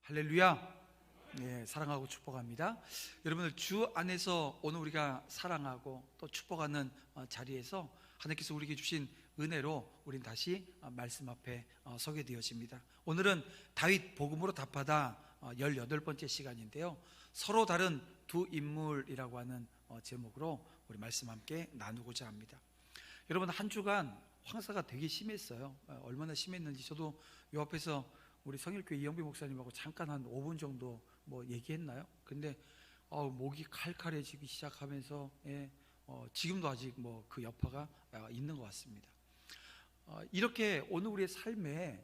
할렐루야. 네, 사랑하고 축복합니다. 여러분들 주 안에서 오늘 우리가 사랑하고 또 축복하는 자리에서 하나님께서 우리에게 주신 은혜로 우린 다시 말씀 앞에 서게 되어집니다. 오늘은 다윗 복음으로 답하다 18번째 시간인데요, 서로 다른 두 인물이라고 하는 제목으로 우리 말씀 함께 나누고자 합니다. 여러분, 한 주간 황사가 되게 심했어요. 얼마나 심했는지 저도 요 앞에서 우리 성일교회 이영비 목사님하고 잠깐 한 5분 정도 얘기했나요? 근데 목이 칼칼해지기 시작하면서 지금도 아직 그 여파가 있는 것 같습니다. 이렇게 오늘 우리의 삶에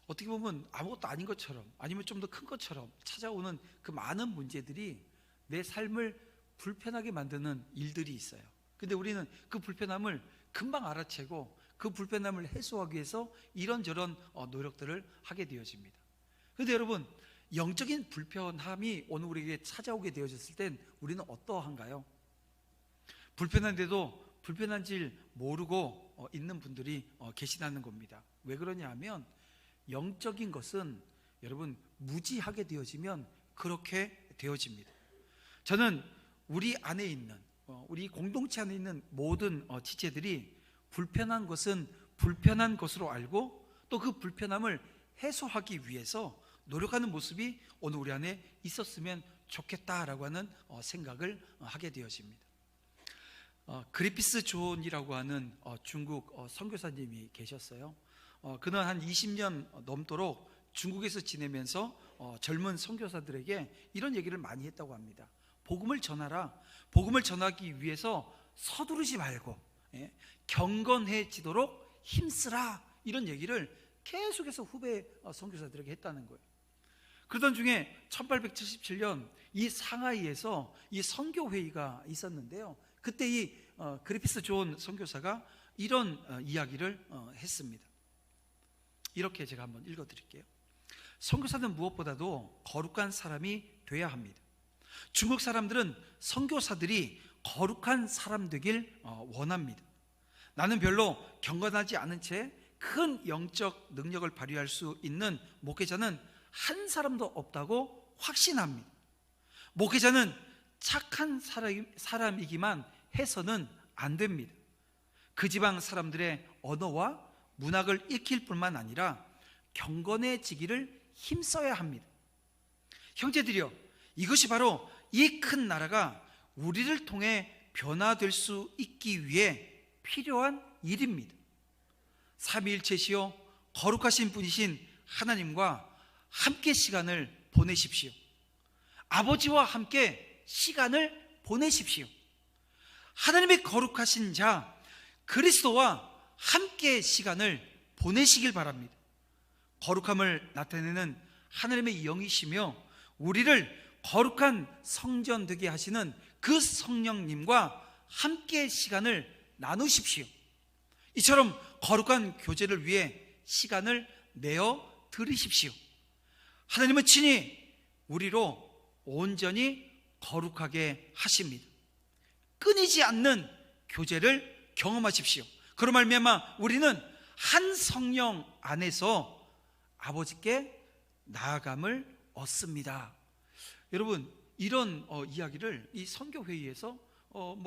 어떻게 보면 아무것도 아닌 것처럼, 아니면 좀 더 큰 것처럼 찾아오는 그 많은 문제들이 내 삶을 불편하게 만드는 일들이 있어요. 근데 우리는 그 불편함을 금방 알아채고 그 불편함을 해소하기 위해서 이런저런 노력들을 하게 되어집니다. 그런데 여러분, 영적인 불편함이 오늘 우리에게 찾아오게 되어졌을 땐 우리는 어떠한가요? 불편한데도 불편한 줄 모르고 있는 분들이 계시다는 겁니다. 왜 그러냐 하면, 영적인 것은 여러분 무지하게 되어지면 그렇게 되어집니다. 저는 우리 안에 있는, 우리 공동체 안에 있는 모든 지체들이 불편한 것은 불편한 것으로 알고 또 그 불편함을 해소하기 위해서 노력하는 모습이 오늘 우리 안에 있었으면 좋겠다라고 하는 생각을 하게 되어집니다. 그리피스 존이라고 하는 중국 선교사님이 계셨어요. 그는 한 20년 넘도록 중국에서 지내면서 젊은 선교사들에게 이런 얘기를 많이 했다고 합니다. 복음을 전하라. 복음을 전하기 위해서 서두르지 말고 경건해지도록 힘쓰라, 이런 얘기를 계속해서 후배 선교사들에게 했다는 거예요. 그러던 중에 1877년 이 상하이에서 이 선교회의가 있었는데요, 그때 이 그리피스 존 선교사가 이런 이야기를 했습니다. 이렇게 제가 한번 읽어드릴게요. 선교사는 무엇보다도 거룩한 사람이 돼야 합니다. 중국 사람들은 선교사들이 거룩한 사람 되길 원합니다. 나는 별로 경건하지 않은 채 큰 영적 능력을 발휘할 수 있는 목회자는 한 사람도 없다고 확신합니다. 목회자는 착한 사람이기만 해서는 안 됩니다. 그 지방 사람들의 언어와 문학을 익힐 뿐만 아니라 경건해지기를 힘써야 합니다. 형제들이여, 이것이 바로 이 큰 나라가 우리를 통해 변화될 수 있기 위해 필요한 일입니다. 삼위일체시요 거룩하신 분이신 하나님과 함께 시간을 보내십시오. 아버지와 함께 시간을 보내십시오. 하나님의 거룩하신 자 그리스도와 함께 시간을 보내시길 바랍니다. 거룩함을 나타내는 하나님의 영이시며 우리를 거룩한 성전 되게 하시는 그 성령님과 함께 시간을 나누십시오. 이처럼 거룩한 교제를 위해 시간을 내어 드리십시오. 하나님은 친히 우리로 온전히 거룩하게 하십니다. 끊이지 않는 교제를 경험하십시오. 그로 말미암아 우리는 한 성령 안에서 아버지께 나아감을 얻습니다. 여러분, 이런 이야기를 이 선교회의에서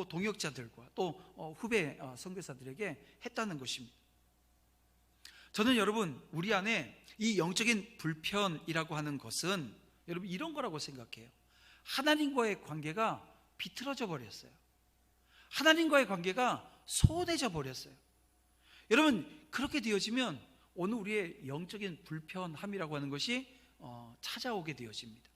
동역자들과 또 후배 선교사들에게 했다는 것입니다. 저는 여러분, 우리 안에 이 영적인 불편이라고 하는 것은 여러분 이런 거라고 생각해요. 하나님과의 관계가 비틀어져 버렸어요. 하나님과의 관계가 소홀해져 버렸어요. 여러분, 그렇게 되어지면 오늘 우리의 영적인 불편함이라고 하는 것이 찾아오게 되어집니다.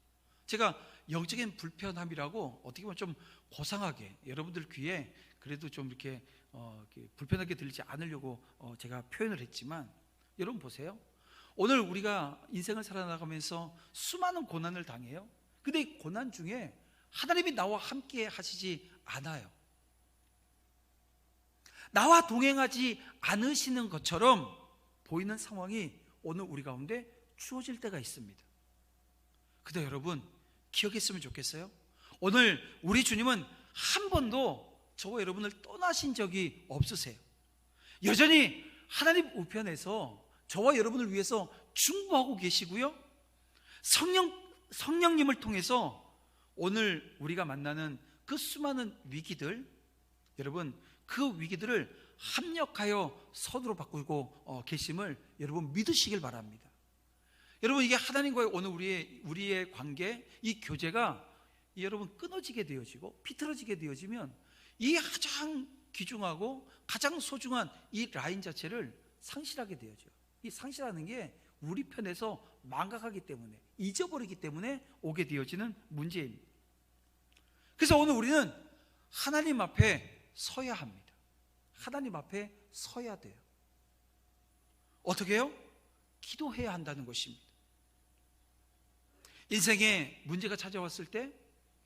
제가 영적인 불편함이라고 어떻게 보면 좀 고상하게 여러분들 귀에 그래도 좀 이렇게 불편하게 들리지 않으려고 제가 표현을 했지만, 여러분 보세요. 오늘 우리가 인생을 살아나가면서 수많은 고난을 당해요. 근데 이 고난 중에 하나님이 나와 함께 하시지 않아요. 나와 동행하지 않으시는 것처럼 보이는 상황이 오늘 우리 가운데 주어질 때가 있습니다. 근데 여러분, 기억했으면 좋겠어요. 오늘 우리 주님은 한 번도 저와 여러분을 떠나신 적이 없으세요. 여전히 하나님 우편에서 저와 여러분을 위해서 중보하고 계시고요, 성령님을 통해서 오늘 우리가 만나는 그 수많은 위기들, 여러분 그 위기들을 합력하여 선으로 바꾸고 계심을 여러분 믿으시길 바랍니다. 여러분, 이게 하나님과의 오늘 우리의 관계, 이 교제가 여러분 끊어지게 되어지고 비틀어지게 되어지면 이 가장 귀중하고 가장 소중한 이 라인 자체를 상실하게 되어져요. 이 상실하는 게 우리 편에서 망각하기 때문에, 잊어버리기 때문에 오게 되어지는 문제입니다. 그래서 오늘 우리는 하나님 앞에 서야 합니다. 하나님 앞에 서야 돼요. 어떻게 해요? 기도해야 한다는 것입니다. 인생에 문제가 찾아왔을 때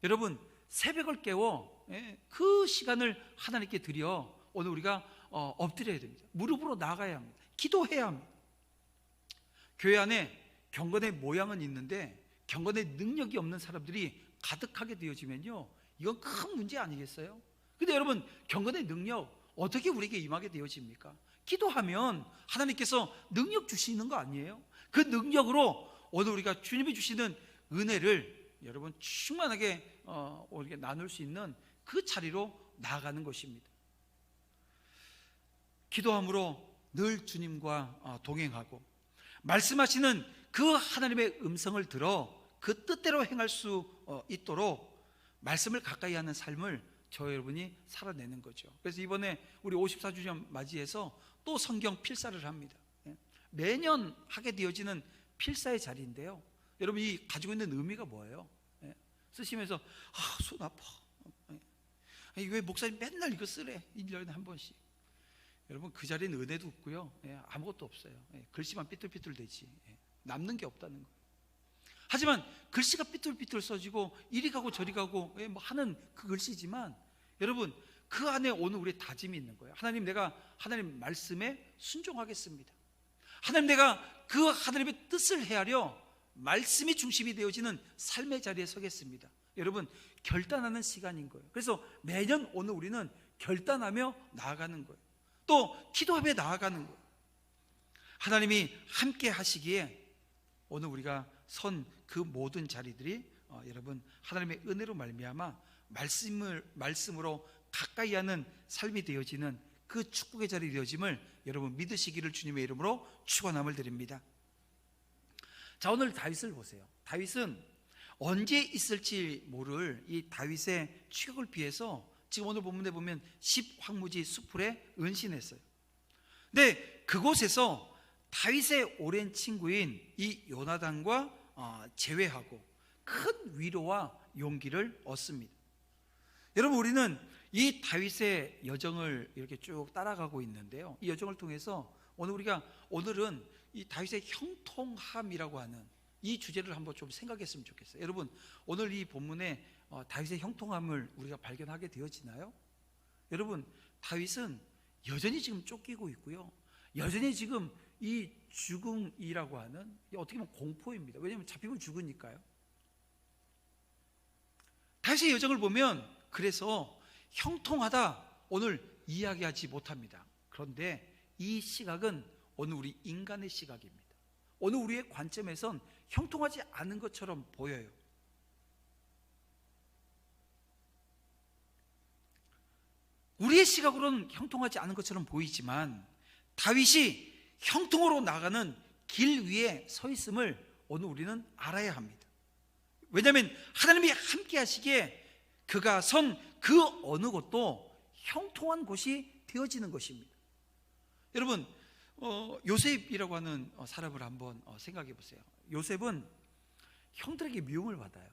여러분 새벽을 깨워 그 시간을 하나님께 드려 오늘 우리가 엎드려야 됩니다. 무릎으로 나가야 합니다. 기도해야 합니다. 교회 안에 경건의 모양은 있는데 경건의 능력이 없는 사람들이 가득하게 되어지면요, 이건 큰 문제 아니겠어요? 근데 여러분, 경건의 능력 어떻게 우리에게 임하게 되어집니까? 기도하면 하나님께서 능력 주시는 거 아니에요? 그 능력으로 오늘 우리가 주님이 주시는 은혜를 여러분 충만하게 우리가 나눌 수 있는 그 자리로 나아가는 것입니다. 기도함으로 늘 주님과 동행하고 말씀하시는 그 하나님의 음성을 들어 그 뜻대로 행할 수 있도록 말씀을 가까이 하는 삶을 저 여러분이 살아내는 거죠. 그래서 이번에 우리 54주년 맞이해서 또 성경 필사를 합니다. 매년 하게 되어지는 필사의 자리인데요, 여러분 이 가지고 있는 의미가 뭐예요? 쓰시면서 손 아파, 왜 목사님 맨날 이거 쓰래, 1년에 한 번씩. 여러분 그 자리는 은혜도 없고요, 아무것도 없어요. 글씨만 삐뚤삐뚤 되지 남는 게 없다는 거예요. 하지만 글씨가 삐뚤삐뚤 써지고 이리 가고 저리 가고 뭐 하는 그 글씨지만 여러분 그 안에 오늘 우리의 다짐이 있는 거예요. 하나님, 내가 하나님 말씀에 순종하겠습니다. 하나님, 내가 그 하나님의 뜻을 헤아려 말씀이 중심이 되어지는 삶의 자리에 서겠습니다. 여러분 결단하는 시간인 거예요. 그래서 매년 오늘 우리는 결단하며 나아가는 거예요. 또 기도하며 나아가는 거예요. 하나님이 함께 하시기에 오늘 우리가 선 그 모든 자리들이 여러분 하나님의 은혜로 말미암아 말씀으로 가까이 하는 삶이 되어지는 그 축복의 자리 되어짐을 여러분 믿으시기를 주님의 이름으로 축원함을 드립니다. 자, 오늘 다윗을 보세요. 다윗은 언제 있을지 모를 이 다윗의 추격을 피해서 지금 오늘 본문에 보면 10황무지 수풀에 은신했어요. 근데 그곳에서 다윗의 오랜 친구인 이 요나단과 제외하고 큰 위로와 용기를 얻습니다. 여러분, 우리는 이 다윗의 여정을 이렇게 쭉 따라가고 있는데요, 이 여정을 통해서 오늘은 이 다윗의 형통함이라고 하는 이 주제를 한번 좀 생각했으면 좋겠어요. 여러분, 오늘 이 본문에 다윗의 형통함을 우리가 발견하게 되어지나요? 여러분, 다윗은 여전히 지금 쫓기고 있고요, 여전히 지금 이 죽음이라고 하는 어떻게 보면 공포입니다. 왜냐하면 잡히면 죽으니까요. 다윗의 여정을 보면 그래서 형통하다 오늘 이야기하지 못합니다. 그런데 이 시각은 오늘 우리 인간의 시각입니다. 오늘 우리의 관점에선 형통하지 않은 것처럼 보여요. 우리의 시각으로는 형통하지 않은 것처럼 보이지만 다윗이 형통으로 나가는 길 위에 서 있음을 오늘 우리는 알아야 합니다. 왜냐하면 하나님이 함께 하시기에 그가 선 그 어느 곳도 형통한 곳이 되어지는 것입니다. 여러분, 요셉이라고 하는 사람을 한번 생각해 보세요. 요셉은 형들에게 미움을 받아요.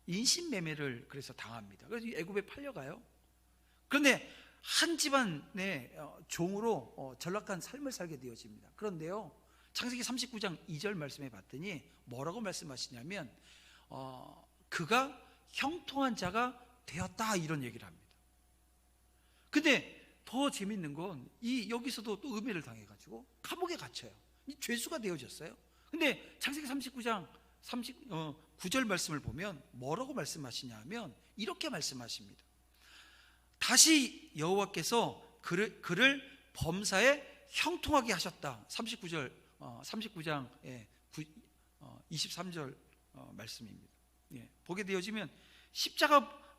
인신매매를 그래서 당합니다. 그래서 애굽에 팔려가요. 그런데 한 집안의 종으로 전락한 삶을 살게 되어집니다. 그런데요, 창세기 39장 2절 말씀에 봤더니 뭐라고 말씀하시냐면 그가 형통한 자가 되었다, 이런 얘기를 합니다. 근데 더 재밌는 건 여기서도 또 음해를 당해가지고 감옥에 갇혀요. 죄수가 되어졌어요. 근데 창세기 39장 9절 말씀을 보면 뭐라고 말씀하시냐 하면 이렇게 말씀하십니다. 다시 여호와께서 그를 범사에 형통하게 하셨다. 39장 23절 말씀입니다. 예, 보게 되어지면 십자가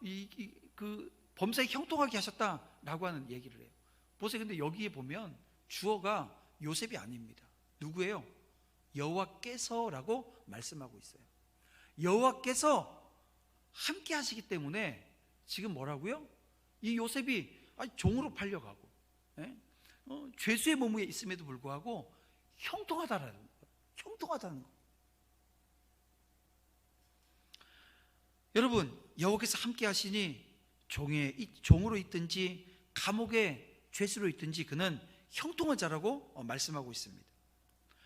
그 범사에 형통하게 하셨다라고 하는 얘기를 해요. 보세요. 근데 여기에 보면 주어가 요셉이 아닙니다. 누구예요? 여호와께서라고 말씀하고 있어요. 여호와께서 함께 하시기 때문에 지금 뭐라고요? 이 요셉이 종으로 팔려가고, 예? 죄수의 몸에 있음에도 불구하고 형통하다는 거. 여러분, 여호와께서 함께 하시니 종으로 있든지 감옥의 죄수로 있든지 그는 형통한 자라고 말씀하고 있습니다.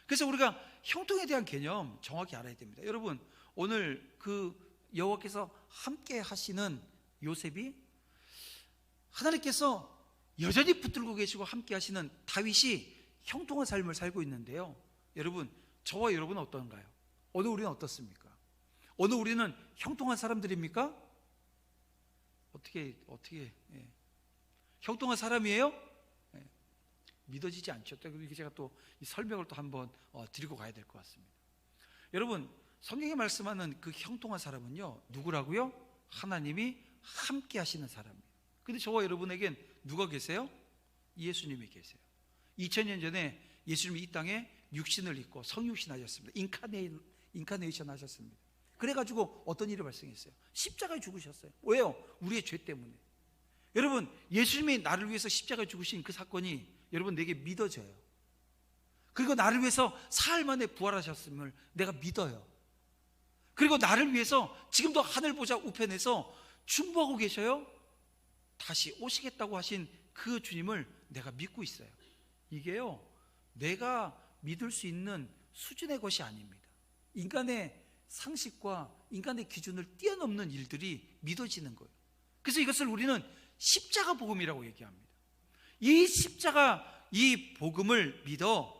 그래서 우리가 형통에 대한 개념 정확히 알아야 됩니다. 여러분, 오늘 그 여호와께서 함께 하시는 요셉이 하나님께서 여전히 붙들고 계시고 함께 하시는 다윗이 형통한 삶을 살고 있는데요. 여러분, 저와 여러분은 어떤가요? 오늘 우리는 어떻습니까? 오늘 우리는 형통한 사람들입니까? 어떻게 형통한 사람이에요? 믿어지지 않죠. 그리고 제가 또 이 설명을 또 한번 드리고 가야 될 것 같습니다. 여러분, 성경에 말씀하는 그 형통한 사람은요, 누구라고요? 하나님이 함께 하시는 사람이에요. 근데 저와 여러분에겐 누가 계세요? 예수님이 계세요. 2000년 전에 예수님이 이 땅에 육신을 입고 성육신 하셨습니다. 인카네이션 하셨습니다. 그래가지고 어떤 일이 발생했어요? 십자가에 죽으셨어요. 왜요? 우리의 죄 때문에. 여러분, 예수님이 나를 위해서 십자가에 죽으신 그 사건이 여러분 내게 믿어져요. 그리고 나를 위해서 사흘 만에 부활하셨음을 내가 믿어요. 그리고 나를 위해서 지금도 하늘 보좌 우편에서 중보하고 계셔요. 다시 오시겠다고 하신 그 주님을 내가 믿고 있어요. 이게요, 내가 믿을 수 있는 수준의 것이 아닙니다. 인간의 상식과 인간의 기준을 뛰어넘는 일들이 믿어지는 거예요. 그래서 이것을 우리는 십자가 복음이라고 얘기합니다. 이 십자가, 이 복음을 믿어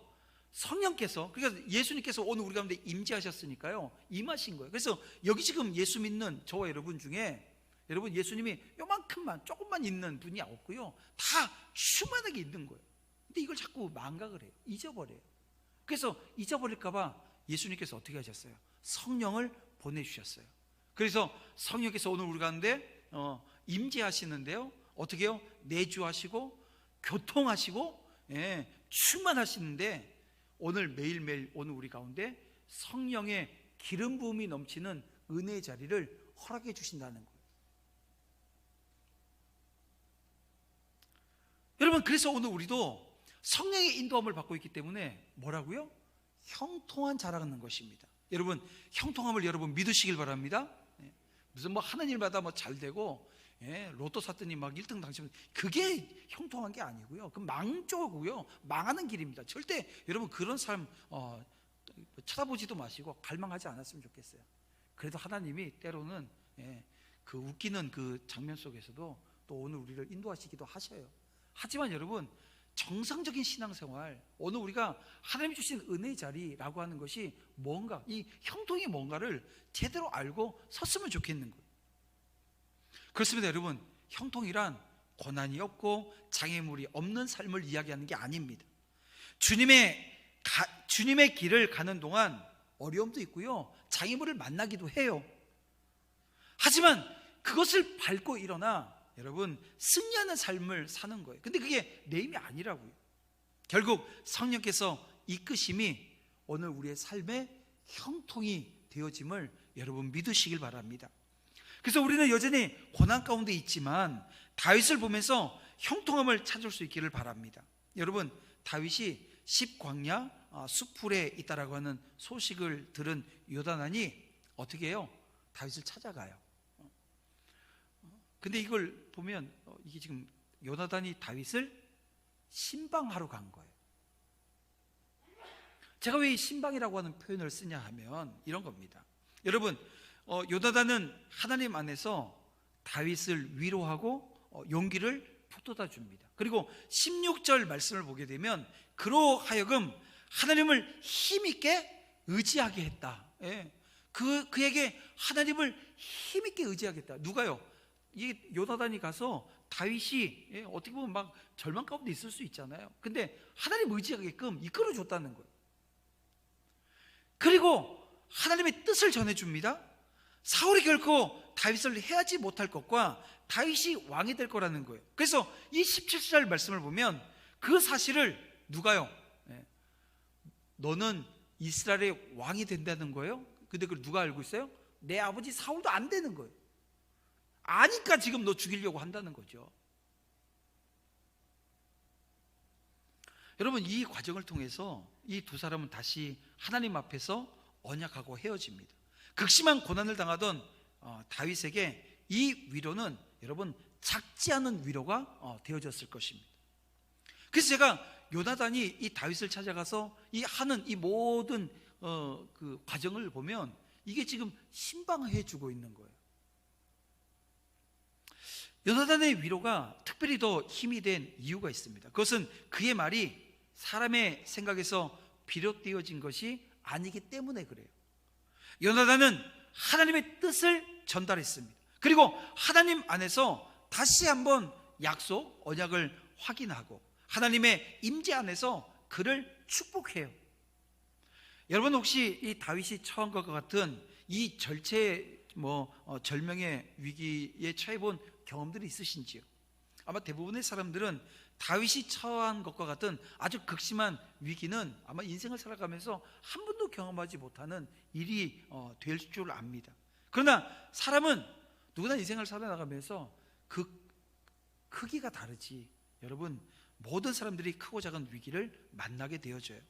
성령께서, 그러니까 예수님께서 오늘 우리 가운데 임재하셨으니까요, 임하신 거예요. 그래서 여기 지금 예수 믿는 저와 여러분 중에, 여러분, 예수님이 요만큼만 조금만 있는 분이 없고요, 다 충만하게 있는 거예요. 근데 이걸 자꾸 망각을 해요. 잊어버려요. 그래서 잊어버릴까 봐 예수님께서 어떻게 하셨어요? 성령을 보내주셨어요. 그래서 성령께서 오늘 우리 가운데 임재하시는데요, 어떻게 해요? 내주하시고 교통하시고, 충만하시는데, 오늘 매일매일 오늘 우리 가운데 성령의 기름 부음이 넘치는 은혜의 자리를 허락해 주신다는 거예요. 여러분, 그래서 오늘 우리도 성령의 인도함을 받고 있기 때문에 뭐라고요? 형통한 자라는 것입니다. 여러분, 형통함을 여러분 믿으시길 바랍니다. 무슨 뭐 하는 일마다 뭐 잘 되고, 로또 샀더니 막 1등 당첨, 그게 형통한 게 아니고요, 그 망조고요, 망하는 길입니다. 절대 여러분 그런 삶 쳐다보지도 마시고 갈망하지 않았으면 좋겠어요. 그래도 하나님이 때로는 그 웃기는 그 장면 속에서도 또 오늘 우리를 인도하시기도 하셔요. 하지만 여러분, 정상적인 신앙생활, 오늘 우리가 하나님이 주신 은혜의 자리라고 하는 것이 뭔가, 이 형통이 뭔가를 제대로 알고 섰으면 좋겠는 거예요. 그렇습니다. 여러분, 형통이란 고난이 없고 장애물이 없는 삶을 이야기하는 게 아닙니다. 주님의 길을 가는 동안 어려움도 있고요, 장애물을 만나기도 해요. 하지만 그것을 밟고 일어나 여러분 승리하는 삶을 사는 거예요. 근데 그게 내 힘이 아니라고요. 결국 성령께서 이끄심이 오늘 우리의 삶의 형통이 되어짐을 여러분 믿으시길 바랍니다. 그래서 우리는 여전히 고난 가운데 있지만 다윗을 보면서 형통함을 찾을 수 있기를 바랍니다. 여러분, 다윗이 십광야 수풀에 있다라고 하는 소식을 들은 요나단이 어떻게 해요? 다윗을 찾아가요. 근데 이걸 보면 이게 지금 요나단이 다윗을 신방하러 간 거예요. 제가 왜 이 신방이라고 하는 표현을 쓰냐 하면 이런 겁니다. 여러분, 요나단은 하나님 안에서 다윗을 위로하고 용기를 북돋아 줍니다. 그리고 16절 말씀을 보게 되면 그로 하여금 하나님을 힘있게 의지하게 했다. 그에게 하나님을 힘있게 의지하게 했다. 누가요? 이게 요나단이 가서 다윗이 어떻게 보면 막 절망 가운데 있을 수 있잖아요. 근데 하나님 의지하게끔 이끌어 줬다는 거예요. 그리고 하나님의 뜻을 전해줍니다. 사울이 결코 다윗을 해하지 못할 것과 다윗이 왕이 될 거라는 거예요. 그래서 이 17절 말씀을 보면 그 사실을 누가요? 너는 이스라엘의 왕이 된다는 거예요. 근데 그걸 누가 알고 있어요? 내 아버지 사울도 안 되는 거예요. 아니까 지금 너 죽이려고 한다는 거죠. 여러분, 이 과정을 통해서 이 두 사람은 다시 하나님 앞에서 언약하고 헤어집니다. 극심한 고난을 당하던 다윗에게 이 위로는 여러분 작지 않은 위로가 되어졌을 것입니다. 그래서 제가 요나단이 이 다윗을 찾아가서 이 하는 이 모든 그 과정을 보면 이게 지금 신방해 주고 있는 거예요. 요나단의 위로가 특별히 더 힘이 된 이유가 있습니다. 그것은 그의 말이 사람의 생각에서 비롯되어진 것이 아니기 때문에 그래요. 요나단은 하나님의 뜻을 전달했습니다. 그리고 하나님 안에서 다시 한번 약속, 언약을 확인하고 하나님의 임재 안에서 그를 축복해요. 여러분, 혹시 이 다윗이 처한 것과 같은 이 절명의 위기에 처해 본 경험들이 있으신지요? 아마 대부분의 사람들은 다윗이 처한 것과 같은 아주 극심한 위기는 아마 인생을 살아가면서 한 번도 경험하지 못하는 일이 될 줄 압니다. 그러나 사람은 누구나 인생을 살아나가면서 그 크기가 다르지. 여러분, 모든 사람들이 크고 작은 위기를 만나게 되어져요.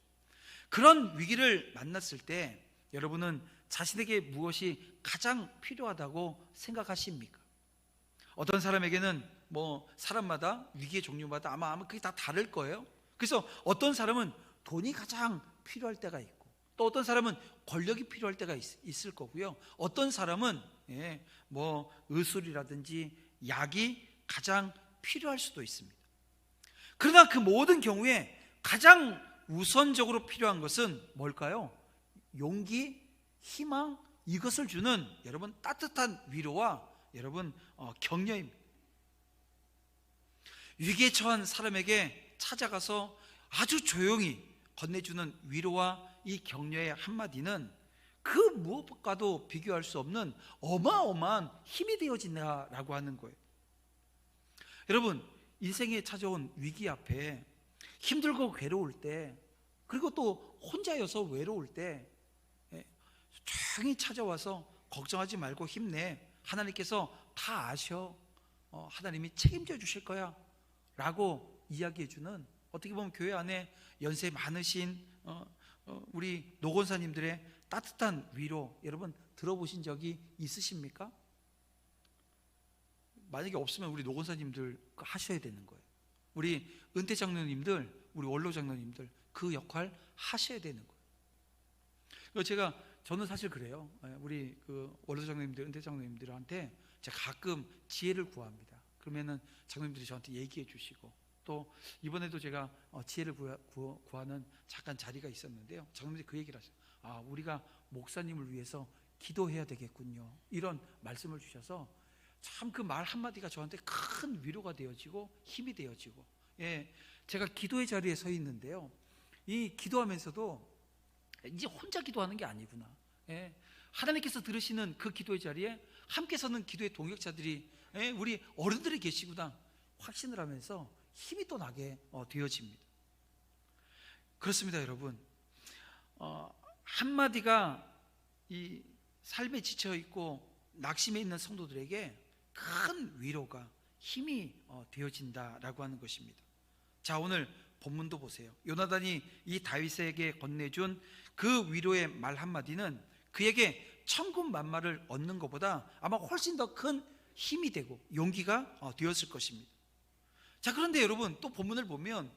그런 위기를 만났을 때 여러분은 자신에게 무엇이 가장 필요하다고 생각하십니까? 어떤 사람에게는 사람마다 위기의 종류마다 아마 그게 다 다를 거예요. 그래서 어떤 사람은 돈이 가장 필요할 때가 있고, 또 어떤 사람은 권력이 필요할 때가 있을 거고요. 어떤 사람은 의술이라든지 약이 가장 필요할 수도 있습니다. 그러나 그 모든 경우에 가장 우선적으로 필요한 것은 뭘까요? 용기, 희망, 이것을 주는 여러분 따뜻한 위로와 여러분 격려입니다. 위기에 처한 사람에게 찾아가서 아주 조용히 건네주는 위로와 이 격려의 한마디는 그 무엇과도 비교할 수 없는 어마어마한 힘이 되어진다라고 하는 거예요. 여러분, 인생에 찾아온 위기 앞에 힘들고 괴로울 때, 그리고 또 혼자여서 외로울 때 조용히 찾아와서 걱정하지 말고 힘내, 하나님께서 다 아셔, 하나님이 책임져 주실 거야 라고 이야기해주는, 어떻게 보면 교회 안에 연세 많으신 우리 노건사님들의 따뜻한 위로 여러분 들어보신 적이 있으십니까? 만약에 없으면 우리 노건사님들 하셔야 되는 거예요. 우리 은퇴 장로님들, 우리 원로 장로님들 그 역할 하셔야 되는 거예요. 저는 사실 그래요. 우리 그 원로 장로님들, 은퇴 장로님들한테 제가 가끔 지혜를 구합니다. 그러면은 장로님들이 저한테 얘기해 주시고, 또 이번에도 제가 지혜를 구하는 잠깐 자리가 있었는데요. 장로님들이 그 얘기를 하셔요. 우리가 목사님을 위해서 기도해야 되겠군요. 이런 말씀을 주셔서 참 그 말 한마디가 저한테 큰 위로가 되어지고 힘이 되어지고, 제가 기도의 자리에 서 있는데요, 이 기도하면서도 이제 혼자 기도하는 게 아니구나. 하나님께서 들으시는 그 기도의 자리에 함께 서는 기도의 동역자들이 우리 어른들이 계시구나 확신을 하면서 힘이 또 나게 되어집니다. 그렇습니다, 여러분. 한마디가 이 삶에 지쳐 있고 낙심해 있는 성도들에게 큰 위로가 힘이 되어진다라고 하는 것입니다. 자, 오늘 본문도 보세요. 요나단이 이 다윗에게 건네준 그 위로의 말 한마디는 그에게 천군만마를 얻는 것보다 아마 훨씬 더 큰 힘이 되고 용기가 되었을 것입니다. 자, 그런데 여러분, 또 본문을 보면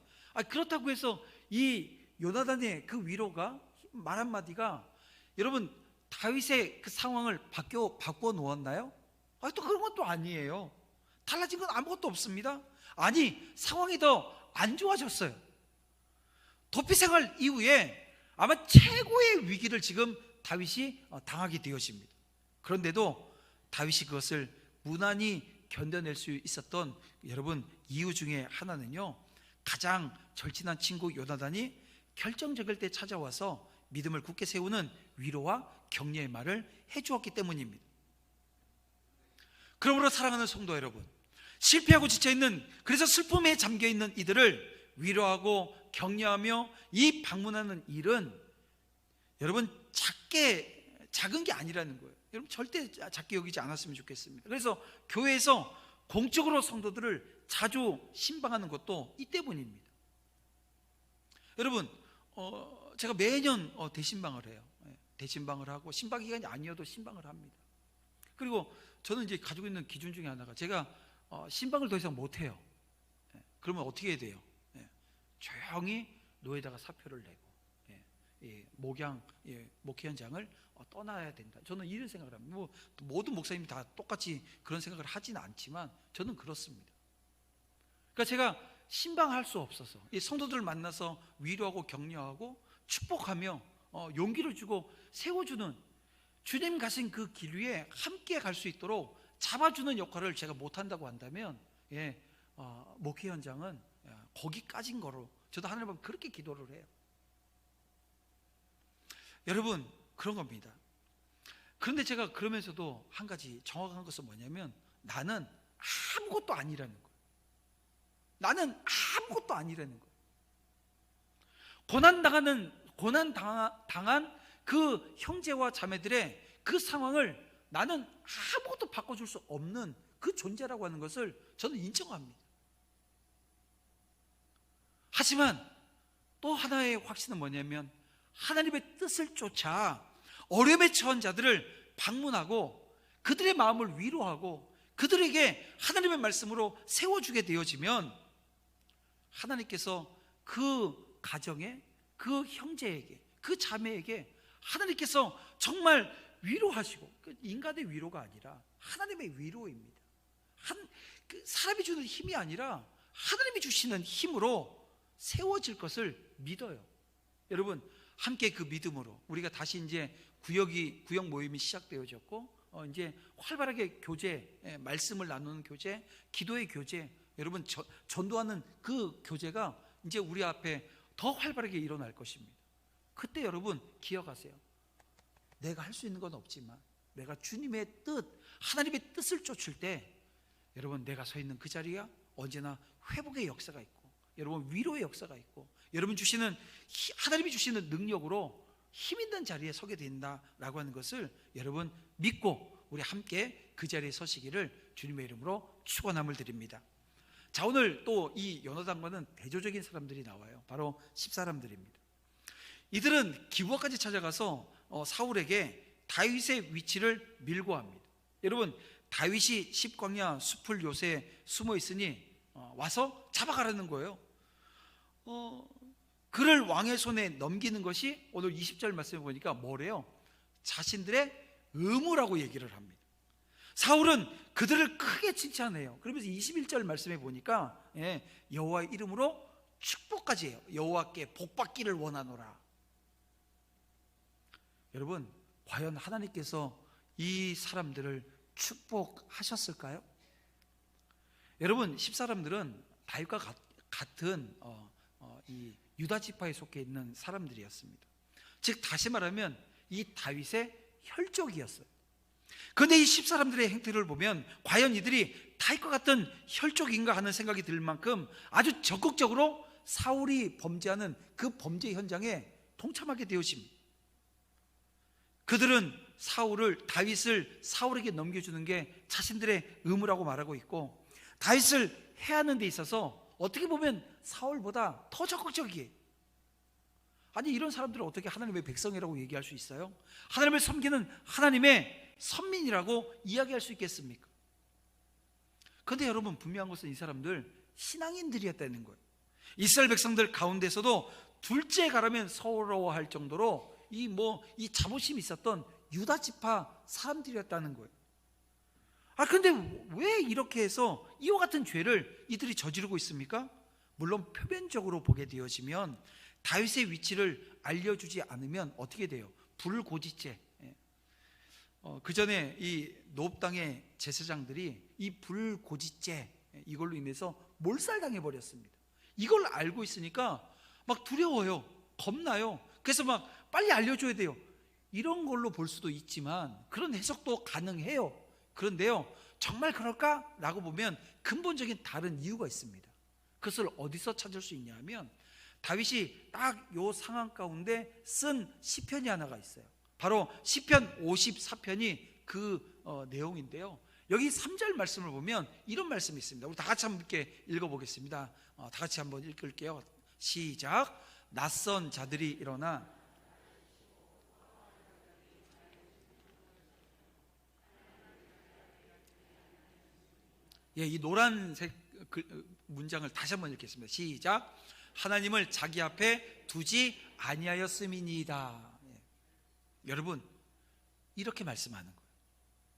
그렇다고 해서 이 요나단의 그 위로가, 말 한마디가 여러분 다윗의 그 상황을 바꿔 놓았나요? 또 그런 건 또 아니에요. 달라진 건 아무것도 없습니다. 아니, 상황이 더 안 좋아졌어요. 도피 생활 이후에 아마 최고의 위기를 지금 다윗이 당하게 되어집니다. 그런데도 다윗이 그것을 무난히 견뎌낼 수 있었던 여러분 이유 중에 하나는요, 가장 절친한 친구 요나단이 결정적일 때 찾아와서 믿음을 굳게 세우는 위로와 격려의 말을 해주었기 때문입니다. 그러므로 사랑하는 성도 여러분, 실패하고 지쳐있는, 그래서 슬픔에 잠겨있는 이들을 위로하고 격려하며 이 방문하는 일은 여러분 작은 게 아니라는 거예요. 여러분 절대 작게 여기지 않았으면 좋겠습니다. 그래서 교회에서 공적으로 성도들을 자주 신방하는 것도 이 때문입니다. 여러분 제가 매년 대신방을 해요. 대신방을 하고 신방 기간이 아니어도 신방을 합니다. 그리고 저는 이제 가지고 있는 기준 중에 하나가, 제가 신방을 더 이상 못해요. 그러면 어떻게 해야 돼요? 조용히 노예다가 사표를 내고 목회현장을 떠나야 된다. 저는 이런 생각을 합니다. 모든 목사님이 다 똑같이 그런 생각을 하지는 않지만 저는 그렇습니다. 그러니까 제가 신방할 수 없어서 이 성도들을 만나서 위로하고 격려하고 축복하며 용기를 주고 세워주는, 주님 가신 그 길 위에 함께 갈 수 있도록 잡아주는 역할을 제가 못한다고 한다면 목회 현장은 거기까지인 거로 저도 하나님 앞에 그렇게 기도를 해요. 여러분 그런 겁니다. 그런데 제가 그러면서도 한 가지 정확한 것은 뭐냐면, 나는 아무것도 아니라는 거예요. 나는 아무것도 아니라는 거예요. 고난당한 그 형제와 자매들의 그 상황을 나는 아무것도 바꿔줄 수 없는 그 존재라고 하는 것을 저는 인정합니다. 하지만 또 하나의 확신은 뭐냐면, 하나님의 뜻을 쫓아 어려움에 처한 자들을 방문하고 그들의 마음을 위로하고 그들에게 하나님의 말씀으로 세워주게 되어지면, 하나님께서 그 가정에, 그 형제에게, 그 자매에게 하나님께서 정말 위로하시고, 인간의 위로가 아니라 하나님의 위로입니다. 사람이 주는 힘이 아니라 하나님이 주시는 힘으로 세워질 것을 믿어요. 여러분 함께 그 믿음으로 우리가 다시 이제 구역 모임이 시작되어졌고, 이제 활발하게 교제, 말씀을 나누는 교제, 기도의 교제, 여러분 전도하는 그 교제가 이제 우리 앞에 더 활발하게 일어날 것입니다. 그때 여러분 기억하세요. 내가 할 수 있는 건 없지만 내가 주님의 뜻, 하나님의 뜻을 쫓을 때 여러분 내가 서 있는 그 자리가 언제나 회복의 역사가 있고, 여러분 위로의 역사가 있고, 여러분 주시는 하나님이 주시는 능력으로 힘 있는 자리에 서게 된다라고 하는 것을 여러분 믿고 우리 함께 그 자리에 서시기를 주님의 이름으로 축원함을 드립니다. 자, 오늘 또 이 연호당과는 대조적인 사람들이 나와요. 바로 10사람들입니다. 이들은 기부하까지 찾아가서 사울에게 다윗의 위치를 밀고합니다. 여러분 다윗이 십광야 숲을 요새에 숨어 있으니 와서 잡아가라는 거예요. 그를 왕의 손에 넘기는 것이 오늘 20절 말씀에 보니까 뭐래요? 자신들의 의무라고 얘기를 합니다. 사울은 그들을 크게 칭찬해요. 그러면서 21절 말씀에 보니까 여호와의 이름으로 축복까지 해요. 여호와께 복받기를 원하노라. 여러분 과연 하나님께서 이 사람들을 축복하셨을까요? 여러분 10사람들은 다윗과 같은 이 유다 지파에 속해 있는 사람들이었습니다. 즉 다시 말하면 이 다윗의 혈족이었어요. 그런데 이 10사람들의 행태를 보면 과연 이들이 다윗과 같은 혈족인가 하는 생각이 들 만큼 아주 적극적으로 사울이 범죄하는 그 범죄 현장에 동참하게 되어집니다. 그들은 다윗을 사울에게 넘겨주는 게 자신들의 의무라고 말하고 있고, 다윗을 해하는 데 있어서 어떻게 보면 사울보다 더 적극적이에요. 아니 이런 사람들을 어떻게 하나님의 백성이라고 얘기할 수 있어요? 하나님을 섬기는 하나님의 선민이라고 이야기할 수 있겠습니까? 그런데 여러분 분명한 것은 이 사람들 신앙인들이었다는 거예요. 이스라엘 백성들 가운데서도 둘째 가라면 서러워할 정도로 이 자부심이 있었던 유다 지파 사람들이었다는 거예요. 그런데 왜 이렇게 해서 이와 같은 죄를 이들이 저지르고 있습니까? 물론 표면적으로 보게 되어지면 다윗의 위치를 알려주지 않으면 어떻게 돼요? 불고지죄. 그 전에 이 노업 땅의 제사장들이 이 불고지죄 이걸로 인해서 몰살당해 버렸습니다. 이걸 알고 있으니까 막 두려워요. 겁나요. 그래서 막 빨리 알려줘야 돼요. 이런 걸로 볼 수도 있지만 그런 해석도 가능해요. 그런데요, 정말 그럴까? 라고 보면 근본적인 다른 이유가 있습니다. 그것을 어디서 찾을 수 있냐 하면 다윗이 딱 요 상황 가운데 쓴 시편이 하나가 있어요. 바로 시편 54편이 그 내용인데요, 여기 3절 말씀을 보면 이런 말씀이 있습니다. 우리 다 같이 한번 이렇게 읽어보겠습니다. 다 같이 한번 읽을게요. 시작. 낯선 자들이 일어나 이 노란색 문장을 다시 한번 읽겠습니다. 시작. 하나님을 자기 앞에 두지 아니하였음이니이다. 여러분, 이렇게 말씀하는 거예요.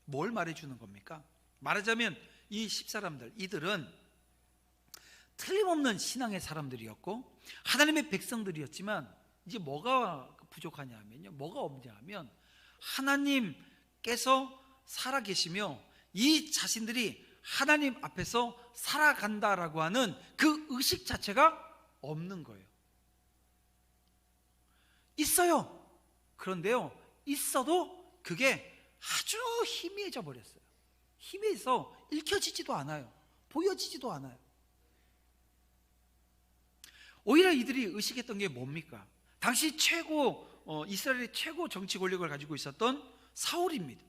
뭘 말해주는 겁니까? 말하자면 이 10사람들, 이들은 틀림없는 신앙의 사람들이었고 하나님의 백성들이었지만 이제 뭐가 부족하냐 하면요, 뭐가 없냐 하면 하나님께서 살아계시며 이 자신들이 하나님 앞에서 살아간다라고 하는 그 의식 자체가 없는 거예요. 있어요. 그런데요, 있어도 그게 아주 희미해져 버렸어요. 희미해서 읽혀지지도 않아요. 보여지지도 않아요. 오히려 이들이 의식했던 게 뭡니까? 당시 이스라엘의 최고 정치 권력을 가지고 있었던 사울입니다.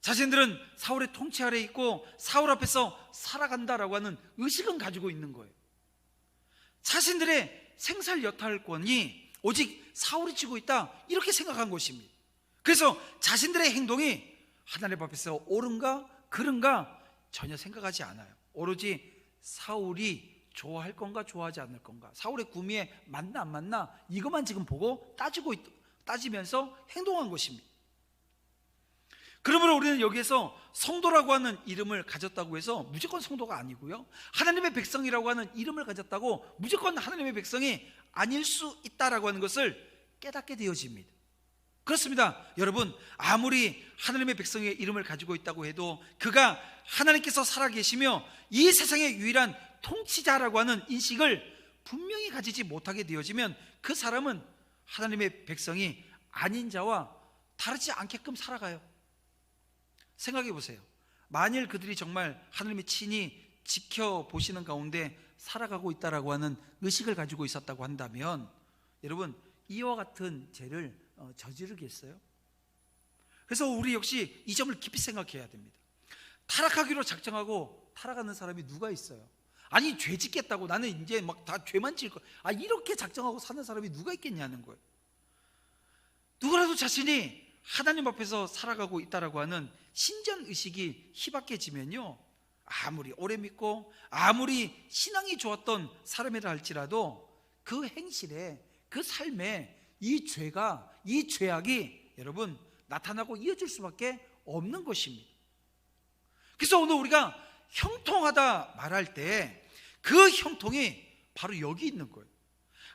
자신들은 사울의 통치 아래 있고 사울 앞에서 살아간다라고 하는 의식은 가지고 있는 거예요. 자신들의 생살 여탈권이 오직 사울이 쥐고 있다, 이렇게 생각한 것입니다. 그래서 자신들의 행동이 하나님 앞에서 옳은가 그른가 전혀 생각하지 않아요. 오로지 사울이 좋아할 건가 좋아하지 않을 건가, 사울의 구미에 맞나 안 맞나, 이것만 지금 보고 따지면서 행동한 것입니다. 그러므로 우리는 여기에서 성도라고 하는 이름을 가졌다고 해서 무조건 성도가 아니고요, 하나님의 백성이라고 하는 이름을 가졌다고 무조건 하나님의 백성이 아닐 수 있다라고 하는 것을 깨닫게 되어집니다. 그렇습니다. 여러분, 아무리 하나님의 백성의 이름을 가지고 있다고 해도 그가 하나님께서 살아계시며 이 세상의 유일한 통치자라고 하는 인식을 분명히 가지지 못하게 되어지면 그 사람은 하나님의 백성이 아닌 자와 다르지 않게끔 살아가요. 생각해 보세요. 만일 그들이 정말 하나님의 친히 지켜보시는 가운데 살아가고 있다라고 하는 의식을 가지고 있었다고 한다면 여러분, 이와 같은 죄를 저지르겠어요? 그래서 우리 역시 이 점을 깊이 생각해야 됩니다. 타락하기로 작정하고 타락하는 사람이 누가 있어요? 아니, 죄 짓겠다고 나는 이제 막 다 죄만 지을 거야, 이렇게 작정하고 사는 사람이 누가 있겠냐는 거예요. 누구라도 자신이 하나님 앞에서 살아가고 있다라고 하는 신전의식이 희박해지면요, 아무리 오래 믿고 아무리 신앙이 좋았던 사람이라 할지라도 그 행실에, 그 삶에 이 죄악이 여러분 나타나고 이어질 수밖에 없는 것입니다. 그래서 오늘 우리가 형통하다 말할 때 그 형통이 바로 여기 있는 거예요.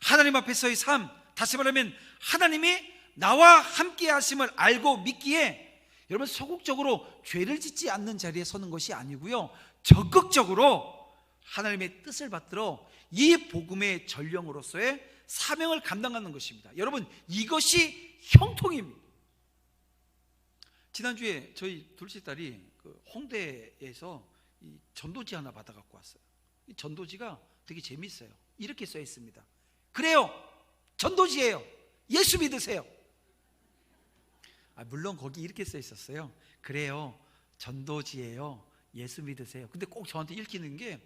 하나님 앞에서의 삶, 다시 말하면 하나님이 나와 함께 하심을 알고 믿기에 여러분 소극적으로 죄를 짓지 않는 자리에 서는 것이 아니고요, 적극적으로 하나님의 뜻을 받들어 이 복음의 전령으로서의 사명을 감당하는 것입니다. 여러분, 이것이 형통입니다. 지난주에 저희 둘째 딸이 홍대에서 이 전도지 하나 받아 갖고 왔어요. 이 전도지가 되게 재밌어요. 이렇게 써 있습니다. 그래요, 전도지예요. 예수 믿으세요. 물론 거기 이렇게 써 있었어요. 그래요, 전도지예요. 예수 믿으세요. 근데 꼭 저한테 읽히는 게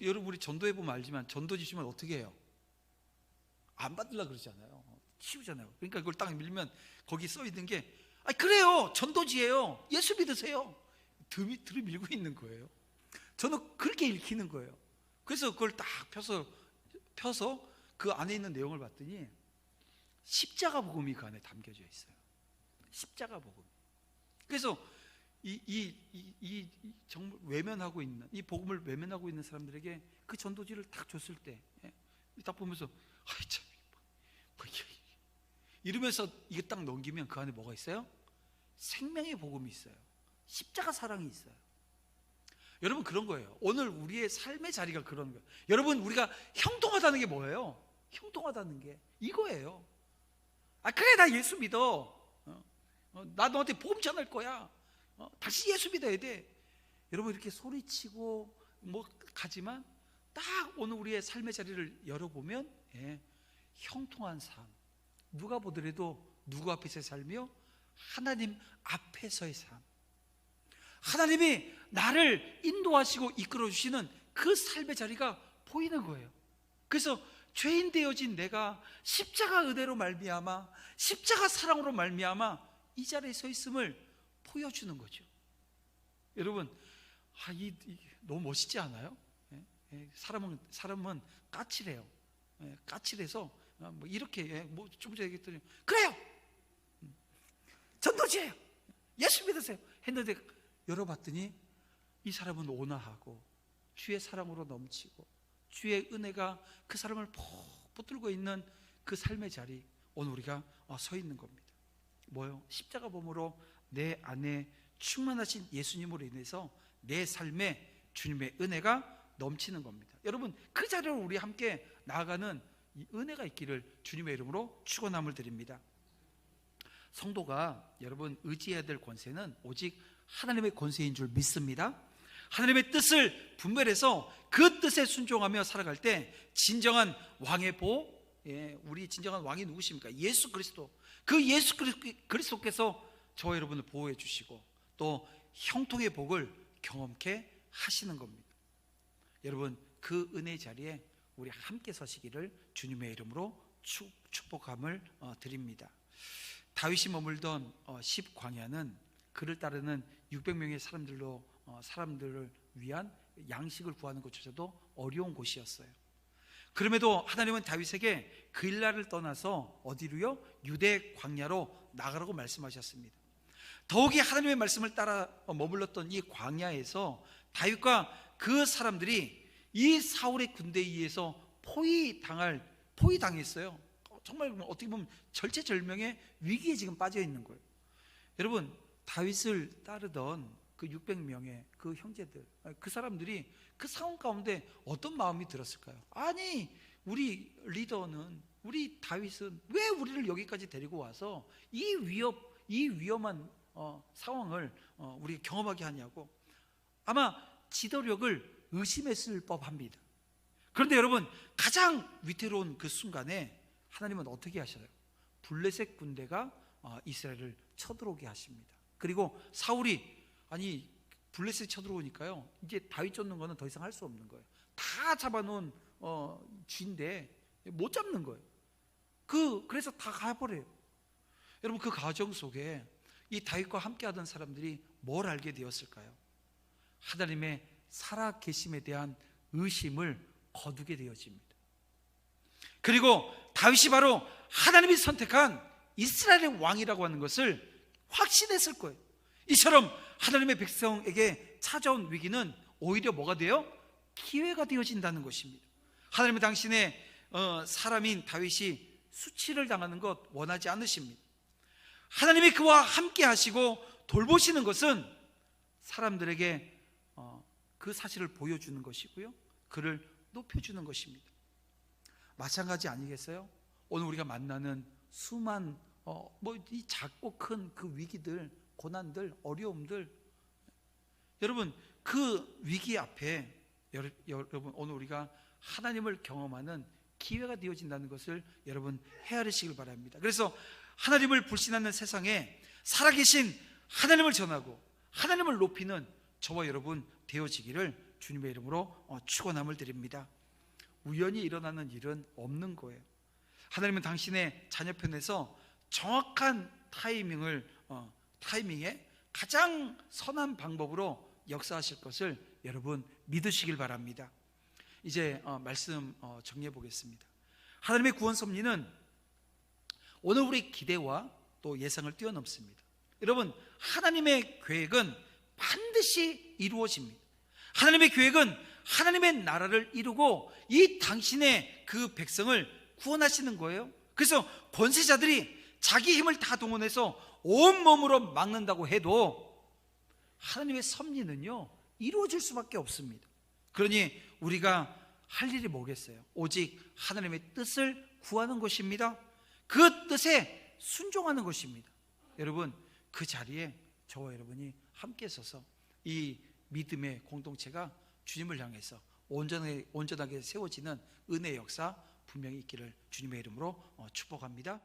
여러분, 우리 전도해 보면 알지만 전도지 주면 어떻게 해요? 안 받으려고 그러잖아요. 치우잖아요. 그러니까 그걸 딱 밀면 거기 써 있는 게 그래요, 전도지예요. 예수 믿으세요. 들이 밀고 있는 거예요. 저는 그렇게 읽히는 거예요. 그래서 그걸 딱 펴서 그 안에 있는 내용을 봤더니 십자가 복음이 그 안에 담겨져 있어요. 십자가 복음. 그래서 이 정말 외면하고 있는, 이 복음을 외면하고 있는 사람들에게 그 전도지를 딱 줬을 때 딱 보면서 참 이러면서 이게 딱 넘기면 그 안에 뭐가 있어요? 생명의 복음이 있어요. 십자가 사랑이 있어요. 여러분, 그런 거예요. 오늘 우리의 삶의 자리가 그런 거예요. 여러분, 우리가 형통하다는 게 뭐예요? 형통하다는 게 이거예요. 그래, 나 예수 믿어. 나 너한테 복음 전할 거야. 다시 예수 믿어야 돼. 여러분, 이렇게 소리치고 뭐 가지만 딱 오늘 우리의 삶의 자리를 열어보면 형통한 삶, 누가 보더라도 누구 앞에서의 삶이요? 하나님 앞에서의 삶. 하나님이 나를 인도하시고 이끌어 주시는 그 삶의 자리가 보이는 거예요. 그래서 죄인 되어진 내가 십자가 은혜로 말미암아, 십자가 사랑으로 말미암아 이 자리에 서 있음을 보여주는 거죠. 여러분, 너무 멋있지 않아요? 사람은 까칠해요. 까칠해서 뭐 이렇게 조금 전에 얘기했더니 그래요, 전도지예요, 예수 믿으세요 했는데 열어봤더니 이 사람은 온화하고 주의 사랑으로 넘치고 주의 은혜가 그 사람을 푹 붙들고 있는 그 삶의 자리, 오늘 우리가 서 있는 겁니다. 뭐요? 십자가 몸으로 내 안에 충만하신 예수님으로 인해서 내 삶에 주님의 은혜가 넘치는 겁니다. 여러분, 그 자리로 우리 함께 나아가는 이 은혜가 있기를 주님의 이름으로 축원함을 드립니다. 성도가 여러분 의지해야 될 권세는 오직 하나님의 권세인 줄 믿습니다. 하나님의 뜻을 분별해서 그 뜻에 순종하며 살아갈 때 진정한 왕의 보, 우리 진정한 왕이 누구십니까? 예수 그리스도. 그 예수 그리스도께서 저와 여러분을 보호해 주시고 또 형통의 복을 경험케 하시는 겁니다. 여러분, 그 은혜의 자리에 우리 함께 서시기를 주님의 이름으로 축복함을 드립니다. 다윗이 머물던 십광야는 그를 따르는 600명의 사람들을 위한 양식을 구하는 것조차도 어려운 곳이었어요. 그럼에도 하나님은 다윗에게 그일라를 떠나서 어디로요? 유대 광야로 나가라고 말씀하셨습니다. 더욱이 하나님의 말씀을 따라 머물렀던 이 광야에서 다윗과 그 사람들이 이 사울의 군대에 의해서 포위당했어요. 정말 어떻게 보면 절체절명의 위기에 지금 빠져 있는 거예요. 여러분, 다윗을 따르던 그 600명의 그 형제들, 그 사람들이 그 상황 가운데 어떤 마음이 들었을까요? 아니, 우리 리더는, 우리 다윗은 왜 우리를 여기까지 데리고 와서 이 위험한 상황을 우리가 경험하게 하냐고 아마 지도력을 의심했을 법합니다. 그런데 여러분, 가장 위태로운 그 순간에 하나님은 어떻게 하셔요? 블레셋 군대가 이스라엘을 쳐들어오게 하십니다. 그리고 사울이 블레셋이 쳐들어오니까요, 이제 다윗 쫓는 거는 더 이상 할 수 없는 거예요. 다 잡아놓은 쥐인데 못 잡는 거예요. 그래서 다 가버려요. 여러분, 그 과정 속에 이 다윗과 함께하던 사람들이 뭘 알게 되었을까요? 하나님의 살아계심에 대한 의심을 거두게 되어집니다. 그리고 다윗이 바로 하나님이 선택한 이스라엘의 왕이라고 하는 것을 확신했을 거예요. 이처럼 하나님의 백성에게 찾아온 위기는 오히려 뭐가 돼요? 기회가 되어진다는 것입니다. 하나님은 당신의 사람인 다윗이 수치를 당하는 것 원하지 않으십니다. 하나님이 그와 함께 하시고 돌보시는 것은 사람들에게 그 사실을 보여주는 것이고요, 그를 높여주는 것입니다. 마찬가지 아니겠어요? 오늘 우리가 만나는 수많은 이 작고 큰 그 위기들, 고난들, 어려움들, 여러분, 그 위기 앞에 여러분 오늘 우리가 하나님을 경험하는 기회가 되어진다는 것을 여러분 헤아리시길 바랍니다. 그래서 하나님을 불신하는 세상에 살아계신 하나님을 전하고 하나님을 높이는 저와 여러분 되어지기를 주님의 이름으로 축원함을 드립니다. 우연히 일어나는 일은 없는 거예요. 하나님은 당신의 자녀 편에서 정확한 타이밍에 가장 선한 방법으로 역사하실 것을 여러분 믿으시길 바랍니다. 이제 말씀 정리해 보겠습니다. 하나님의 구원 섭리는 오늘 우리 기대와 또 예상을 뛰어넘습니다. 여러분, 하나님의 계획은 반드시 이루어집니다. 하나님의 계획은 하나님의 나라를 이루고 이 당신의 그 백성을 구원하시는 거예요. 그래서 권세자들이 자기 힘을 다 동원해서 온몸으로 막는다고 해도 하나님의 섭리는요 이루어질 수밖에 없습니다. 그러니 우리가 할 일이 뭐겠어요? 오직 하나님의 뜻을 구하는 것입니다. 그 뜻에 순종하는 것입니다. 여러분, 그 자리에 저와 여러분이 함께 서서 이 믿음의 공동체가 주님을 향해서 온전하게 세워지는 은혜의 역사 분명히 있기를 주님의 이름으로 축복합니다.